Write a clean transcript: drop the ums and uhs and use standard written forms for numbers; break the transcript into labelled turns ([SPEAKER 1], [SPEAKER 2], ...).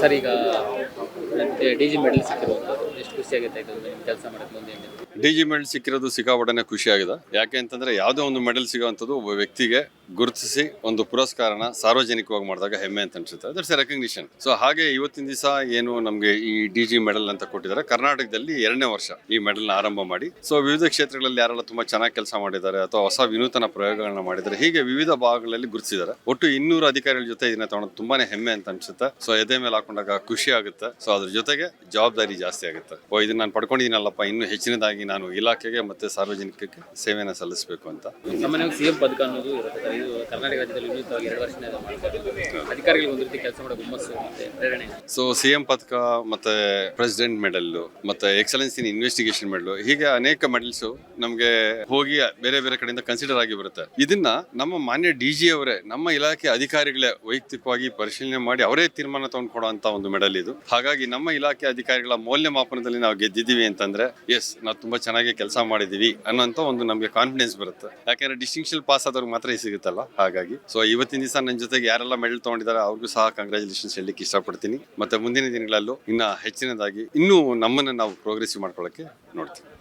[SPEAKER 1] Sir ಈಗ D G medal ಸಿಕ್ಕಿರುವಂಥದ್ದು ಎಷ್ಟು ಖುಷಿಯಾಗುತ್ತೆ ಇದು ನಿಮ್ಮ ಕೆಲಸ ಮಾಡೋಕ್ಕೆ ಮುಂದೆ ಏನಿದೆ?
[SPEAKER 2] DG ಮೆಡಲ್ ಸಿಕ್ಕಿರೋದು ಸಿಕ್ಕಾಪಟ್ಟೆ ಖುಷಿಯಾಗಿದೆ. ಯಾಕೆ ಅಂತಂದ್ರೆ ಯಾವುದೋ ಒಂದು ಮೆಡಲ್ ಸಿಗೋವಂಥದ್ದು ಒಬ್ಬ ವ್ಯಕ್ತಿಗೆ ಗುರುತಿಸಿ ಒಂದು ಪುರಸ್ಕಾರನ ಸಾರ್ವಜನಿಕವಾಗಿ ಮಾಡಿದಾಗ ಹೆಮ್ಮೆ ಅಂತ ಅನ್ಸುತ್ತೆ. That's A recognition. ಸೊ ಹಾಗೆ ಇವತ್ತಿನ ದಿವಸ ಏನು ನಮಗೆ ಈ DG ಮೆಡಲ್ ಅಂತ ಕೊಟ್ಟಿದ್ದಾರೆ, ಕರ್ನಾಟಕದಲ್ಲಿ 2ನೇ ವರ್ಷ ಈ ಮೆಡಲ್ನ ಆರಂಭ ಮಾಡಿ. ಸೊ ವಿವಿಧ ಕ್ಷೇತ್ರಗಳಲ್ಲಿ ಯಾರೆಲ್ಲ ತುಂಬಾ ಚೆನ್ನಾಗಿ ಕೆಲಸ ಮಾಡಿದ್ದಾರೆ ಅಥವಾ ಹೊಸ ವಿನೂತನ ಪ್ರಯೋಗಗಳನ್ನ ಮಾಡಿದ್ದಾರೆ, ಹೀಗೆ ವಿವಿಧ ಭಾಗಗಳಲ್ಲಿ ಗುರುತಿಸಿದ್ದಾರೆ. ಒಟ್ಟು 200 ಅಧಿಕಾರಿಗಳ ಜೊತೆ ಇದನ್ನ ತಗೊಳ್ಳೋದು ತುಂಬಾನೇ ಹೆಮ್ಮೆ ಅಂತ ಅನ್ಸುತ್ತೆ. ಸೊ ಎದೆ ಮೇಲೆ ಹಾಕೊಂಡಾಗ ಖುಷಿ ಆಗುತ್ತೆ. ಸೊ ಅದ್ರ ಜೊತೆಗೆ ಜವಾಬ್ದಾರಿ ಜಾಸ್ತಿ ಆಗುತ್ತೆ. ಇದನ್ನ ನಾನು ಪಡ್ಕೊಂಡಿದ್ದೀನಲ್ಲಪ್ಪ, ಇನ್ನೂ ಹೆಚ್ಚಿನದಾಗಿ ನಾನು ಇಲಾಖೆಗೆ ಮತ್ತೆ ಸಾರ್ವಜನಿಕಕ್ಕೆ ಸೇವೆನ ಸಲ್ಲಿಸಬೇಕು ಅಂತ.
[SPEAKER 1] ಸಾಮಾನ್ಯವಾಗಿ ಸಿಎಂ ಪದಕ ಅನ್ನೋದು ಇರುತ್ತೆ ಸರ್. ಇದು ಕರ್ನಾಟಕ ರಾಜ್ಯದಲ್ಲಿ ವಿನೂತವಾಗಿ 2 ವರ್ಷದಿಂದ ಮಾಡ್ತಾರೆ. ಅಧಿಕಾರಿಗಳಿಗೆ ಒಂದು ರೀತಿ ಕೆಲಸ ಮಾಡೋ ಹುಮ್ಮಸ್ಸು ಮತ್ತೆ ಪ್ರೇರಣೆ.
[SPEAKER 2] ಸೊ CM ಪದಕ ಮತ್ತೆ ಪ್ರೆಸಿಡೆಂಟ್ ಮೆಡಲ್ ಮತ್ತೆ ಎಕ್ಸಲೆನ್ಸ್ ಇನ್ ಇನ್ವೆಸ್ಟಿಗೇಷನ್ ಮೆಡಲ್, ಹೀಗೆ ಅನೇಕ ಮೆಡಲ್ಸ್ ನಮಗೆ ಹೋಗಿ ಬೇರೆ ಬೇರೆ ಕಡೆಯಿಂದ ಕನ್ಸಿಡರ್ ಆಗಿ ಬರುತ್ತೆ. ಇದನ್ನ ನಮ್ಮ ಮಾನ್ಯ DG ಅವರೇ, ನಮ್ಮ ಇಲಾಖೆ ಅಧಿಕಾರಿಗಳೇ ವೈಯಕ್ತಿಕವಾಗಿ ಪರಿಶೀಲನೆ ಮಾಡಿ ಅವರೇ ತೀರ್ಮಾನ ತಗೊಂಡು ಕೊಡುವಂತ ಒಂದು ಮೆಡಲ್ ಇದು. ಹಾಗಾಗಿ ನಮ್ಮ ಇಲಾಖೆ ಅಧಿಕಾರಿಗಳ ಮೌಲ್ಯಮಾಪನದಲ್ಲಿ ನಾವು ಗೆದ್ದಿದ್ದೀವಿ ಅಂತಂದ್ರೆ ಎಸ್, ನಾವು ತುಂಬಾ ಚೆನ್ನಾಗಿ ಕೆಲಸ ಮಾಡಿದೀವಿ ಅನ್ನೋಂತ ಒಂದು ನಮಗೆ ಕಾನ್ಫಿಡೆನ್ಸ್ ಬರುತ್ತೆ. ಯಾಕಂದ್ರೆ ಡಿಸ್ಟಿಂಕ್ಷನ್ ಪಾಸ್ ಆದವ್ರಿಗೆ ಮಾತ್ರ ಸಿಗುತ್ತಲ್ಲ. ಹಾಗಾಗಿ ಸೊ ಇವತ್ತಿನ ದಿವಸ ನನ್ನ ಜೊತೆಗೆ ಯಾರೆಲ್ಲ ಮೆಡಲ್ ತಗೊಂಡಿದ್ದಾರೆ ಅವ್ರಿಗೂ ಸಹ ಕಂಗ್ರಾಚುಲೇಷನ್ಸ್ ಹೇಳಲಿಕ್ಕೆ ಇಷ್ಟಪಡ್ತೀನಿ. ಮತ್ತೆ ಮುಂದಿನ ದಿನಗಳಲ್ಲೂ ಇನ್ನ ಹೆಚ್ಚಿನದಾಗಿ ಇನ್ನೂ ನಮ್ಮನ್ನ ನಾವು ಪ್ರೋಗ್ರೆಸಿವ್ ಮಾಡ್ಕೊಳ್ಳೋಕೆ ನೋಡ್ತೀವಿ.